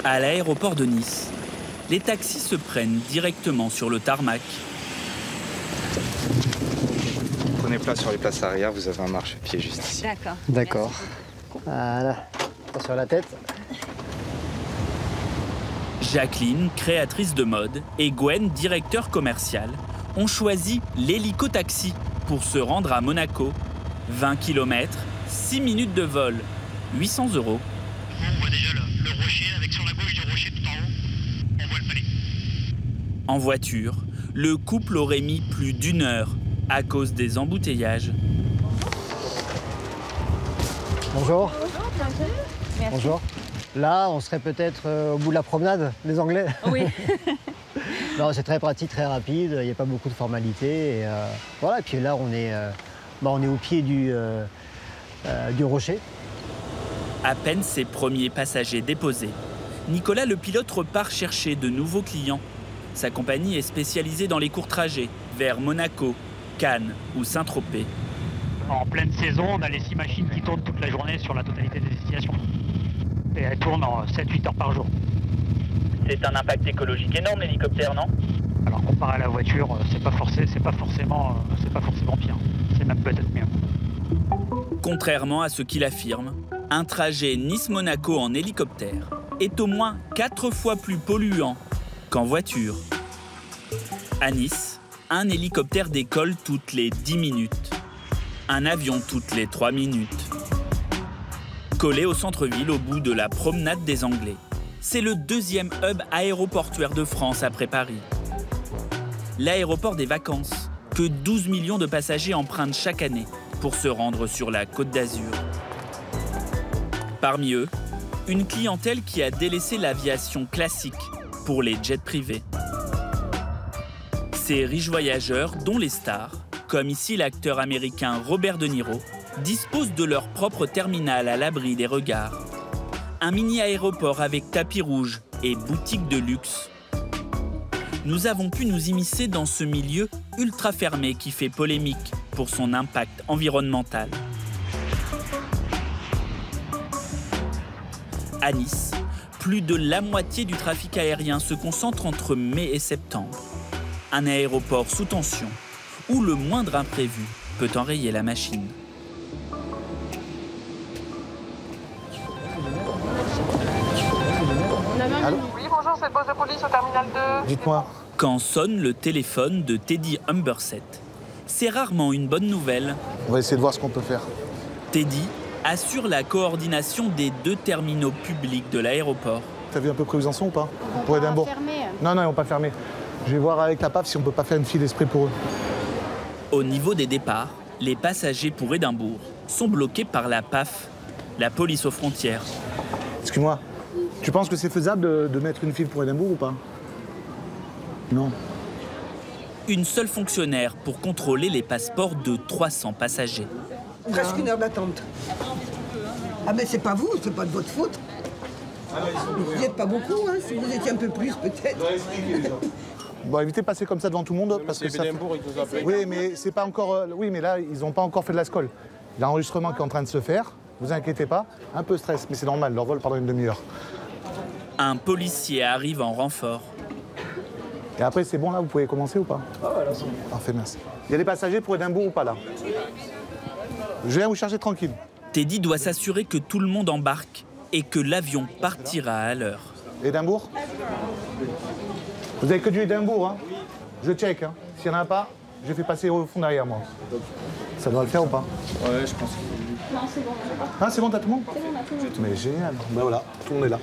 À l'aéroport de Nice, les taxis se prennent directement sur le tarmac. Prenez place sur les places arrière, vous avez un marchepied juste ici. D'accord. D'accord. Voilà. Sur la tête. Jacqueline, créatrice de mode, et Gwen, directeur commercial, ont choisi l'hélico-taxi pour se rendre à Monaco. 20 km, 6 minutes de vol, 800 €. On voit déjà le rocher avec sur la gauche du rocher tout en haut. On voit le palais. En voiture, le couple aurait mis plus d'1 heure à cause des embouteillages. Bonjour. Bonjour, bienvenue. Merci. Bonjour. Là, on serait peut-être au bout de la promenade, les Anglais. Oui. Non, c'est très pratique, très rapide, il n'y a pas beaucoup de formalités. Et, voilà, et puis là, on est au pied du rocher. À peine ses premiers passagers déposés, Nicolas le pilote repart chercher de nouveaux clients. Sa compagnie est spécialisée dans les courts trajets vers Monaco, Cannes ou Saint-Tropez. En pleine saison, on a les 6 machines qui tournent toute la journée sur la totalité des destinations. Et elles tournent en 7-8 heures par jour. C'est un impact écologique énorme, l'hélicoptère, non? Alors comparé à la voiture, c'est pas forcément pire. C'est même peut-être mieux. Contrairement à ce qu'il affirme, un trajet Nice-Monaco en hélicoptère est au moins 4 fois plus polluant qu'en voiture. À Nice, un hélicoptère décolle toutes les 10 minutes. Un avion toutes les 3 minutes. Collé au centre-ville au bout de la promenade des Anglais, c'est le deuxième hub aéroportuaire de France après Paris. L'aéroport des vacances, que 12 millions de passagers empruntent chaque année pour se rendre sur la Côte d'Azur. Parmi eux, une clientèle qui a délaissé l'aviation classique pour les jets privés. Ces riches voyageurs, dont les stars, comme ici l'acteur américain Robert De Niro, disposent de leur propre terminal à l'abri des regards. Un mini-aéroport avec tapis rouge et boutique de luxe. Nous avons pu nous immiscer dans ce milieu ultra fermé qui fait polémique pour son impact environnemental. À Nice, plus de la moitié du trafic aérien se concentre entre mai et septembre. Un aéroport sous tension, où le moindre imprévu peut enrayer la machine. Allô ? Oui, bonjour, c'est le poste de police au terminal 2. Dites-moi. Quand sonne le téléphone de Teddy Humberset, c'est rarement une bonne nouvelle. On va essayer de voir ce qu'on peut faire. Teddy assure la coordination des 2 terminaux publics de l'aéroport. T'as vu à peu près où ils en sont ou pas? Pour Édimbourg. Non, ils vont pas fermer. Je vais voir avec la PAF si on peut pas faire une file exprès pour eux. Au niveau des départs, les passagers pour Édimbourg sont bloqués par la PAF, la police aux frontières. Excuse-moi, tu penses que c'est faisable de mettre une file pour Édimbourg ou pas? Non. Une seule fonctionnaire pour contrôler les passeports de 300 passagers. Presque 1 heure d'attente. Ah mais c'est pas vous, c'est pas de votre faute. Vous n'êtes pas beaucoup, hein, si vous étiez un peu plus peut-être. Bon, évitez de passer comme ça devant tout le monde parce que ça... Oui, mais c'est pas encore... Oui, mais là, ils n'ont pas encore fait de la SCOL. Il y a l'enregistrement qui est en train de se faire. Vous inquiétez pas. Un peu stress, mais c'est normal. Leur vol pendant une demi-heure. Un policier arrive en renfort. Et après, c'est bon, là, vous pouvez commencer ou pas? Ah ouais, là, c'est bon. Parfait, merci. Il y a des passagers pour Édimbourg ou pas, là? Je viens vous charger tranquille. Teddy doit s'assurer que tout le monde embarque et que l'avion partira à l'heure. Édimbourg? Vous avez que du Édimbourg, hein? Je check, hein. S'il n'y en a pas, je fais passer au fond derrière, moi. Ça doit le faire ou pas? Ouais, je pense. Non, c'est bon. Ah, c'est bon, t'as tout le monde? C'est bon, on a tout le monde. Mais génial. Ben voilà, tout le monde est là.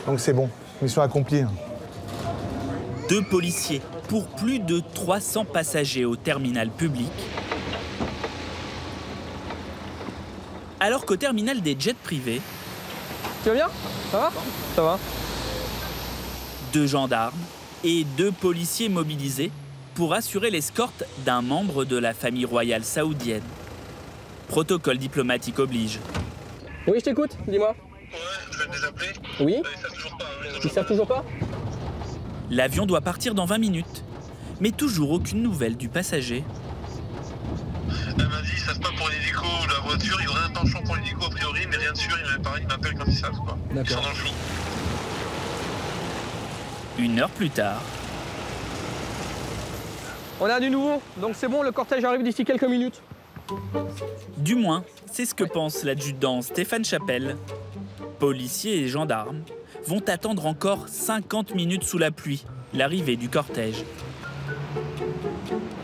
Donc c'est bon, mission accomplie. 2 policiers pour plus de 300 passagers au terminal public. Alors qu'au terminal des jets privés, Tu vas bien? Ça va? Ça va. 2 gendarmes et 2 policiers mobilisés pour assurer l'escorte d'un membre de la famille royale saoudienne. Protocole diplomatique oblige. Oui, je t'écoute, dis-moi. Ouais, vous êtes des appelés? Oui? Ils savent toujours pas. Ils savent toujours pas? L'avion doit partir dans 20 minutes, mais toujours aucune nouvelle du passager. Elle m'a dit, ça se passe pour l'hélico ou la voiture. Il y aurait un penchant pour l'hélico a priori, mais rien de sûr. Ils m'appellent quand ils savent, quoi. Ils sont dans le flou. 1 heure plus tard, On a du nouveau, donc c'est bon, le cortège arrive d'ici quelques minutes. du moins, c'est ce que pense l'adjudant Stéphane Chapelle. Policiers et gendarmes vont attendre encore 50 minutes sous la pluie l'arrivée du cortège.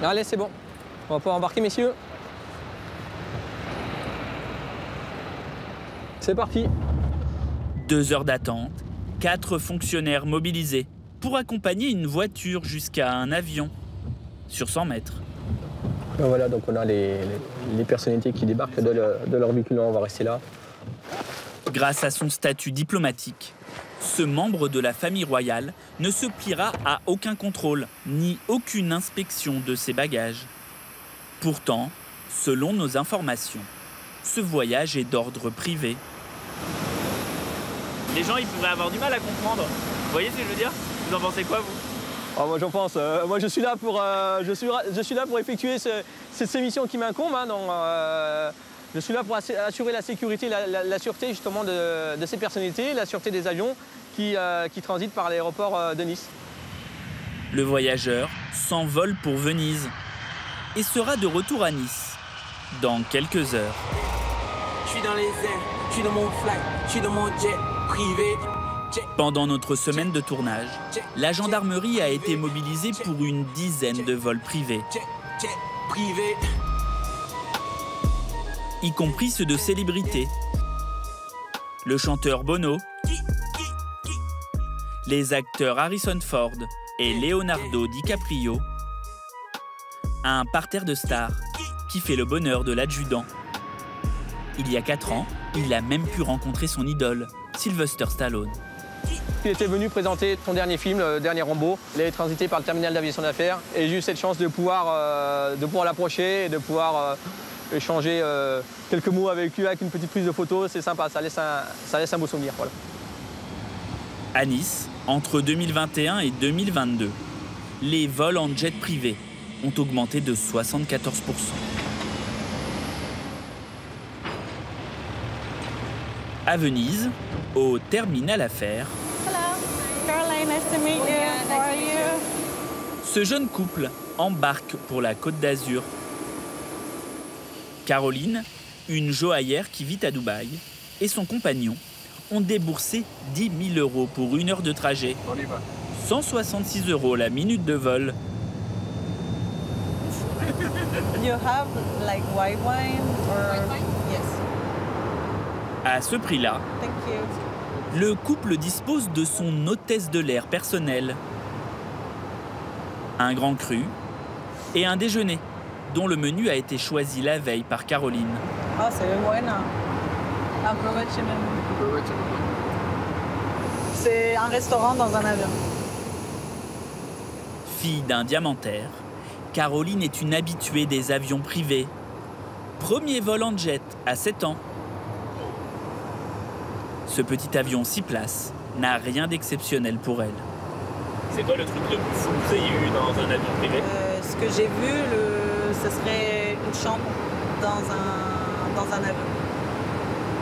Allez, c'est bon. On va pouvoir embarquer, messieurs. C'est parti. 2 heures d'attente, 4 fonctionnaires mobilisés pour accompagner une voiture jusqu'à un avion sur 100 mètres. Ben voilà, donc on a les personnalités qui débarquent de leur véhicule. On va rester là. Grâce à son statut diplomatique, ce membre de la famille royale ne se pliera à aucun contrôle ni aucune inspection de ses bagages. Pourtant, selon nos informations, ce voyage est d'ordre privé. Les gens, ils pourraient avoir du mal à comprendre. Vous voyez ce que je veux dire? Vous en pensez quoi, vous? Moi, j'en pense. Moi, je suis là pour effectuer cette mission qui m'incombe. Hein, donc, je suis là pour assurer la sécurité, la sûreté justement de ces personnalités, la sûreté des avions qui transitent par l'aéroport de Nice. Le voyageur s'envole pour Venise et sera de retour à Nice dans quelques heures. Je suis dans les airs, je suis dans mon flight, je suis dans mon jet privé. Pendant notre semaine de tournage, la gendarmerie a été mobilisée pour une dizaine de vols privés, y compris ceux de célébrités. Le chanteur Bono, les acteurs Harrison Ford et Leonardo DiCaprio, un parterre de stars qui fait le bonheur de l'adjudant. Il y a 4 ans, il a même pu rencontrer son idole, Sylvester Stallone. Il était venu présenter son dernier film, le dernier Rambo. Il avait transité par le terminal d'aviation d'affaires et j'ai eu cette chance de pouvoir l'approcher et de pouvoir échanger quelques mots avec lui, avec une petite prise de photo. C'est sympa, ça laisse un beau souvenir. Voilà. À Nice, entre 2021 et 2022, les vols en jet privé ont augmenté de 74%. À Venise, au terminal affaires, Caroline, nice to meet you. How are you? ce jeune couple embarque pour la Côte d'Azur. Caroline, une joaillère qui vit à Dubaï, et son compagnon ont déboursé 10 000 € pour 1 heure de trajet. 166 € la minute de vol. You have like white wine or yes. À ce prix-là, Thank you. le couple dispose de son hôtesse de l'air personnelle, un grand cru et un déjeuner dont le menu a été choisi la veille par Caroline. Oh, c'est bueno. Aprovecheme. C'est un restaurant dans un avion. Fille d'un diamantaire, Caroline est une habituée des avions privés. Premier vol en jet à 7 ans. Ce petit avion 6 places n'a rien d'exceptionnel pour elle. C'est quoi le truc le plus fou que vous ayez eu dans un avion privé? Ce que j'ai vu, ce serait une chambre dans un avion.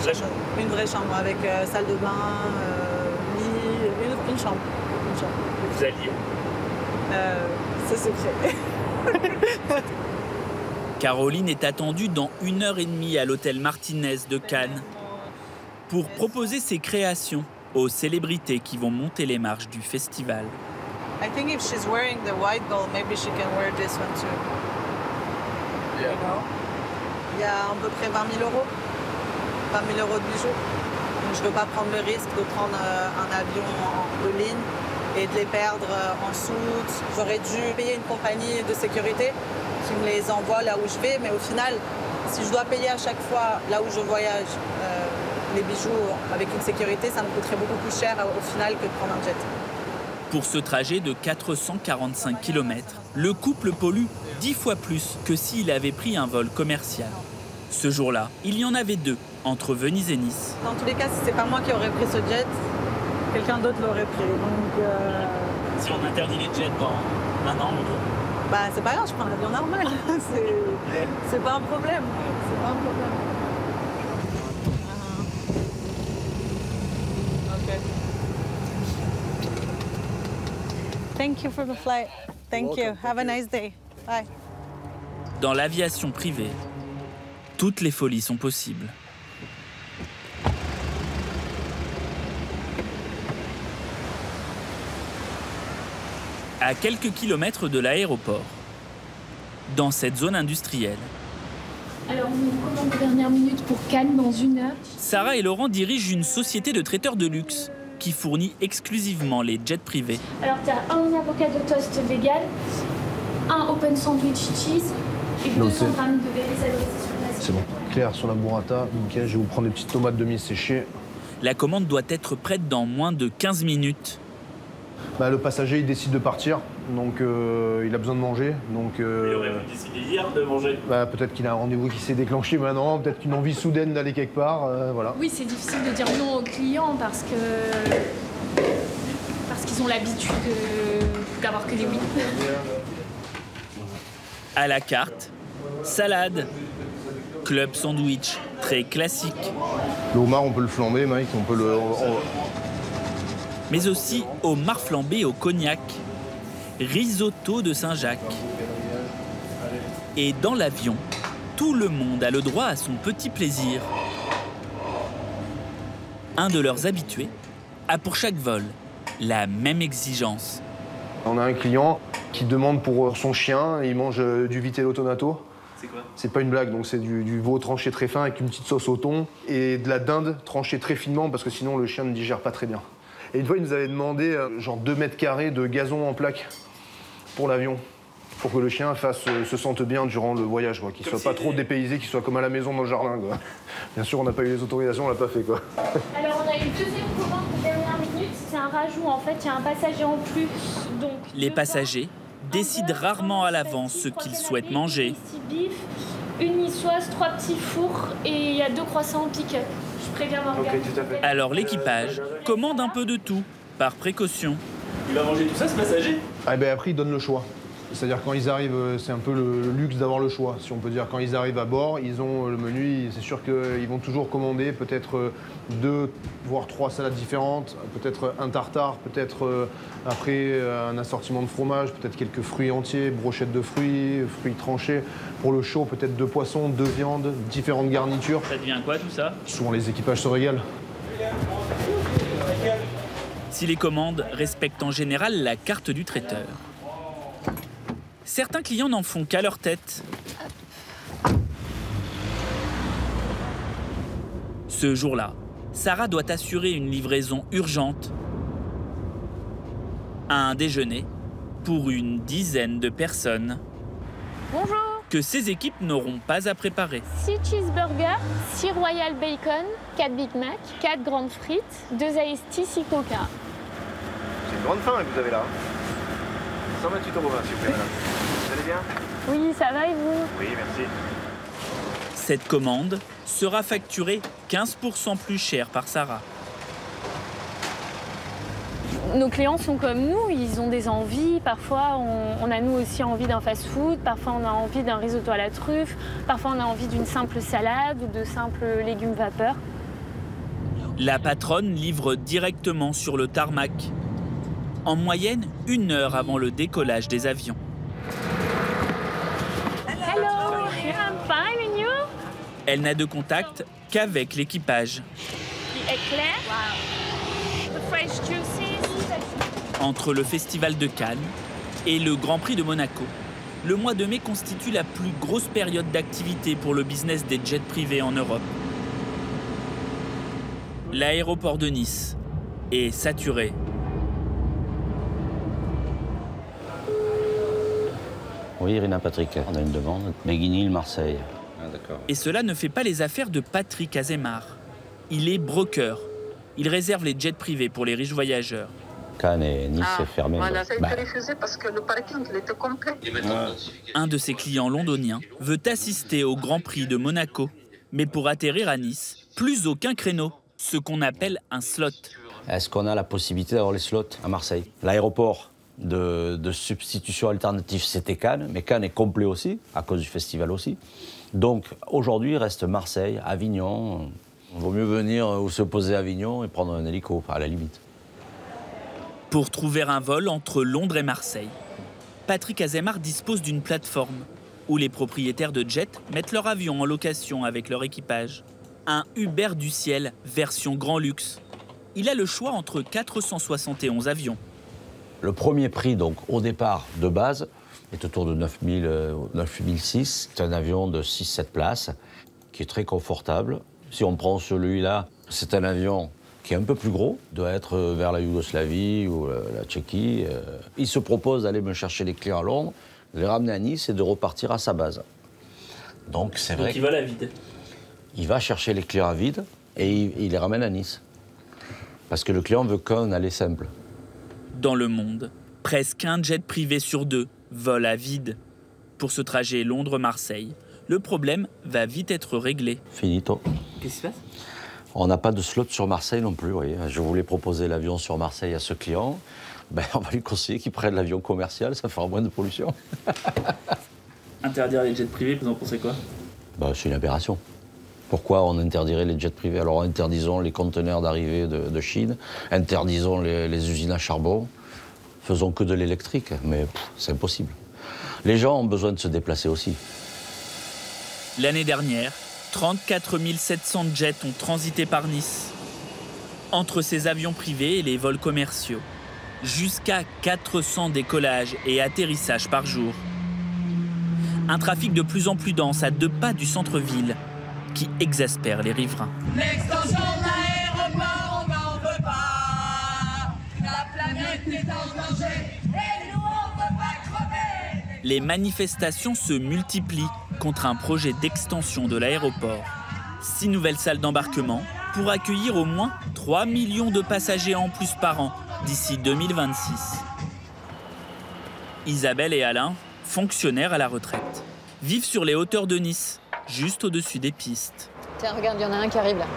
Vraie chambre? Une vraie chambre avec salle de bain, lit, une chambre. Une chambre. Vous alliez? C'est secret. Caroline est attendue dans 1h30 à l'hôtel Martinez de Cannes pour proposer ses créations aux célébrités qui vont monter les marches du festival. I think if she's wearing the white gold, maybe she can wear this one too. Yeah. You know? Il y a à peu près 20 000 €. 20 000 € de bijoux. Donc je ne veux pas prendre le risque de prendre un avion de ligne et de les perdre en soute. J'aurais dû payer une compagnie de sécurité qui me les envoie là où je vais, mais au final, si je dois payer à chaque fois là où je voyage les bijoux avec une sécurité, ça me coûterait beaucoup plus cher au final que de prendre un jet. Pour ce trajet de 445 km, le couple pollue 10 fois plus que s'il avait pris un vol commercial. Ce jour-là, il y en avait 2 entre Venise et Nice. Dans tous les cas, si c'est pas moi qui aurais pris ce jet, quelqu'un d'autre l'aurait pris. Donc, Si on interdit les jets dans 1 an, bah c'est pas grave, je prends l'avion normal. C'est pas un problème. C'est pas un problème. Ok. Thank you for the flight. Thank you. Have a nice day. Bye. Dans l'aviation privée, toutes les folies sont possibles. À quelques kilomètres de l'aéroport, dans cette zone industrielle. Alors, on commande aux dernières minutes pour Cannes dans 1 heure. Sarah et Laurent dirigent une société de traiteurs de luxe qui fournit exclusivement les jets privés. Alors, tu as un avocado toast vegan, un open sandwich cheese et 200 grammes de bébé salé sur place. C'est bon. Claire sur la burrata, nickel. Je vais vous prendre des petites tomates demi-séchées. La commande doit être prête dans moins de 15 minutes. Le passager, il décide de partir, donc il a besoin de manger. Donc, Il aurait pu décider hier de manger. Peut-être qu'il a un rendez-vous qui s'est déclenché maintenant, peut-être qu'une envie soudaine d'aller quelque part, voilà. Oui, c'est difficile de dire non aux clients parce qu'ils ont l'habitude d'avoir que des oui. À la carte, salade, club sandwich, très classique. Le homard, on peut le flamber, Mike, on peut le... Mais aussi homard flambé au cognac, risotto de Saint-Jacques. Et dans l'avion, tout le monde a le droit à son petit plaisir. Un de leurs habitués a pour chaque vol la même exigence. On a un client qui demande pour son chien, il mange du vitello tonato. C'est quoi? C'est pas une blague, donc c'est du veau tranché très fin avec une petite sauce au thon et de la dinde tranchée très finement parce que sinon le chien ne digère pas très bien. Et une fois, il nous avait demandé genre 2 mètres carrés de gazon en plaque pour l'avion, pour que le chien se sente bien durant le voyage, qu'il soit pas trop dépaysé, qu'il soit comme à la maison dans le jardin, quoi. Bien sûr, on n'a pas eu les autorisations, on l'a pas fait, quoi. Alors, on a eu une deuxième commande de dernière minute. C'est un rajout, en fait, il y a un passager en plus. Donc, les passagers décident rarement à l'avance ce qu'ils souhaitent manger. 6 bifs, une niçoise, 3 petits fours et il y a 2 croissants en pick-up. Je préviens Morgane. Okay, tout à fait. Alors l'équipage commande un peu de tout, par précaution. Il va manger tout ça, ce passager? Après, ils donnent le choix. C'est-à-dire quand ils arrivent, c'est un peu le luxe d'avoir le choix, si on peut dire. Quand ils arrivent à bord, ils ont le menu, c'est sûr qu'ils vont toujours commander peut-être 2, voire 3 salades différentes, peut-être un tartare, peut-être après un assortiment de fromage, peut-être quelques fruits entiers, brochettes de fruits, fruits tranchés. Pour le chaud, peut-être 2 poissons, 2 viandes, différentes garnitures. Ça devient quoi tout ça? Souvent les équipages se régalent. Si les commandes respectent en général la carte du traiteur. Certains clients n'en font qu'à leur tête. Ce jour-là, Sarah doit assurer une livraison urgente à un déjeuner pour une dizaine de personnes. Bonjour. Que ces équipes n'auront pas à préparer. 6 cheeseburgers, 6 royal bacon, 4 Big Mac, 4 grandes frites, 2 iced tea, 6 coca. C'est une grande faim que vous avez là. 128,20 s'il vous plaît, madame. Vous allez bien? Oui, ça va et vous? Oui, merci. Cette commande sera facturée 15% plus cher par Sarah. Nos clients sont comme nous, ils ont des envies. Parfois, on a nous aussi envie d'un fast-food. Parfois, on a envie d'un risotto à la truffe. Parfois, on a envie d'une simple salade ou de simples légumes vapeur. La patronne livre directement sur le tarmac. En moyenne, 1 heure avant le décollage des avions. Hello, I'm fine and you? Elle n'a de contact qu'avec l'équipage. The éclair, the fresh juices. Entre le Festival de Cannes et le Grand Prix de Monaco, le mois de mai constitue la plus grosse période d'activité pour le business des jets privés en Europe. L'aéroport de Nice est saturé. Oui, Irina Patrick, on a une demande. Béguinil, Marseille. Ah, d'accord. Et cela ne fait pas les affaires de Patrick Azemar. Il est broker. Il réserve les jets privés pour les riches voyageurs. Cannes et Nice, c'est fermé. Voilà, ça a été refusé parce que le parking il était complet. Un de ses clients londoniens veut assister au Grand Prix de Monaco. Mais pour atterrir à Nice, plus aucun créneau, ce qu'on appelle un slot. Est-ce qu'on a la possibilité d'avoir les slots à Marseille? L'aéroport de substitution alternative, c'était Cannes, mais Cannes est complet aussi, à cause du festival aussi. Donc aujourd'hui, il reste Marseille, Avignon. Il vaut mieux venir ou se poser à Avignon et prendre un hélico, à la limite. Pour trouver un vol entre Londres et Marseille, Patrick Azemar dispose d'une plateforme où les propriétaires de jets mettent leur avion en location avec leur équipage. Un Uber du ciel version grand luxe. Il a le choix entre 471 avions. Le premier prix, donc au départ de base, est autour de 9006. C'est un avion de 6-7 places qui est très confortable. Si on prend celui-là, c'est un avion qui est un peu plus gros, doit être vers la Yougoslavie ou la Tchéquie. Il se propose d'aller me chercher les clients à Londres, de les ramener à Nice et de repartir à sa base. Donc c'est vrai. Donc il va à vide. Il va chercher les clients à vide et il les ramène à Nice. Parce que le client veut qu'un aller simple. Dans le monde, presque un jet privé sur 2 vole à vide. Pour ce trajet Londres-Marseille, le problème va vite être réglé. Finito. Qu'est-ce qui se passe? On n'a pas de slot sur Marseille non plus. Vous voyez. Je voulais proposer l'avion sur Marseille à ce client. Ben, on va lui conseiller qu'il prenne l'avion commercial, ça fera moins de pollution. Interdire les jets privés, vous en pensez quoi? Ben, c'est une aberration. Pourquoi on interdirait les jets privés? Alors interdisons les conteneurs d'arrivée de Chine, interdisons les usines à charbon, faisons que de l'électrique, mais c'est impossible. Les gens ont besoin de se déplacer aussi. L'année dernière, 34 700 jets ont transité par Nice. Entre ces avions privés et les vols commerciaux, jusqu'à 400 décollages et atterrissages par jour. Un trafic de plus en plus dense à 2 pas du centre-ville qui exaspère les riverains. L'extension de l'aéroport, on n'en veut pas. La planète est en danger et nous, on ne veut pas crever. Les manifestations se multiplient contre un projet d'extension de l'aéroport. 6 nouvelles salles d'embarquement pour accueillir au moins 3 millions de passagers en plus par an d'ici 2026. Isabelle et Alain, fonctionnaires à la retraite, vivent sur les hauteurs de Nice, juste au-dessus des pistes. Tiens, regarde, il y en a un qui arrive là.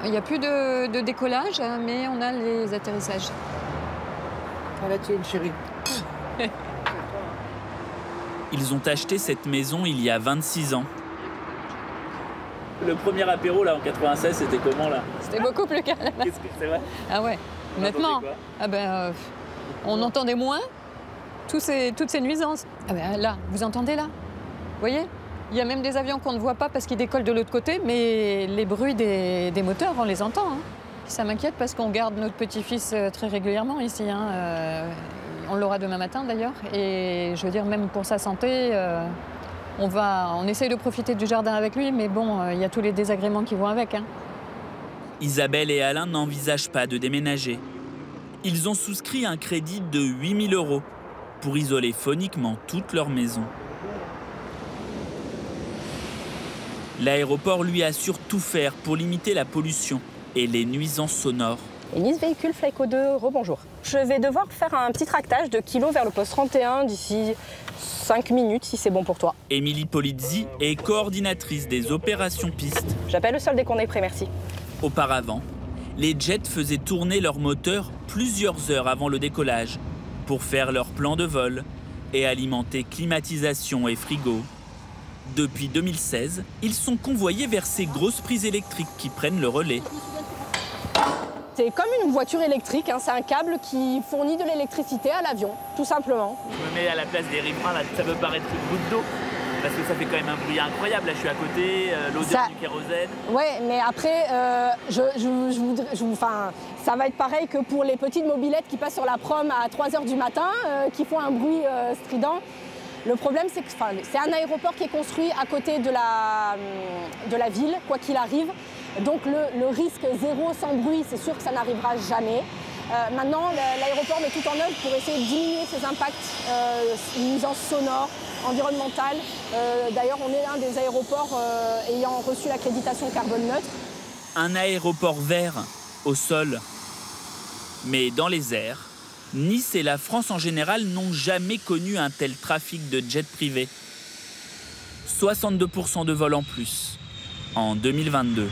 Il n'y a plus de décollage, mais on a les atterrissages. Ah là, tu es une chérie. Ils ont acheté cette maison il y a 26 ans. Le premier apéro là en 96, c'était comment là? C'était beaucoup plus calme. Qu'est-ce que c'est vrai? Ah ouais, honnêtement. Ah ben, on entendait moins toutes ces nuisances. Ah ben là, vous entendez là? Vous voyez? Il y a même des avions qu'on ne voit pas parce qu'ils décollent de l'autre côté, mais les bruits des moteurs, on les entend. Hein. Ça m'inquiète parce qu'on garde notre petit-fils très régulièrement ici. Hein. On l'aura demain matin d'ailleurs. Et je veux dire, même pour sa santé, on essaye de profiter du jardin avec lui, mais bon, il y a tous les désagréments qui vont avec. Hein. Isabelle et Alain n'envisagent pas de déménager. Ils ont souscrit un crédit de 8 000 € pour isoler phoniquement toute leur maison. L'aéroport lui assure tout faire pour limiter la pollution et les nuisances sonores. Nice Véhicule Flyco 2, rebonjour. Je vais devoir faire un petit tractage de kilos vers le poste 31 d'ici 5 minutes, si c'est bon pour toi. Émilie Polizzi est coordinatrice des opérations pistes. J'appelle le solde dès qu'on est prêt, merci. Auparavant, les jets faisaient tourner leur moteur plusieurs heures avant le décollage pour faire leur plan de vol et alimenter climatisation et frigo. Depuis 2016, ils sont convoyés vers ces grosses prises électriques qui prennent le relais. C'est comme une voiture électrique, hein. C'est un câble qui fournit de l'électricité à l'avion, tout simplement. Je me mets à la place des riverains, là, ça peut paraître une goutte d'eau, parce que ça fait quand même un bruit incroyable. Là, je suis à côté, l'odeur du kérosène. Ouais, mais après, ça va être pareil que pour les petites mobylettes qui passent sur la prom à 3 h du matin, qui font un bruit strident. Le problème, c'est que c'est un aéroport qui est construit à côté de la ville, quoi qu'il arrive. Donc le risque zéro sans bruit, c'est sûr que ça n'arrivera jamais. Maintenant, l'aéroport met tout en œuvre pour essayer de diminuer ces impacts, nuisances sonores, environnementales. D'ailleurs, on est un des aéroports ayant reçu l'accréditation carbone neutre. Un aéroport vert au sol, mais dans les airs. Nice et la France en général n'ont jamais connu un tel trafic de jets privés. 62% de vols en plus en 2022.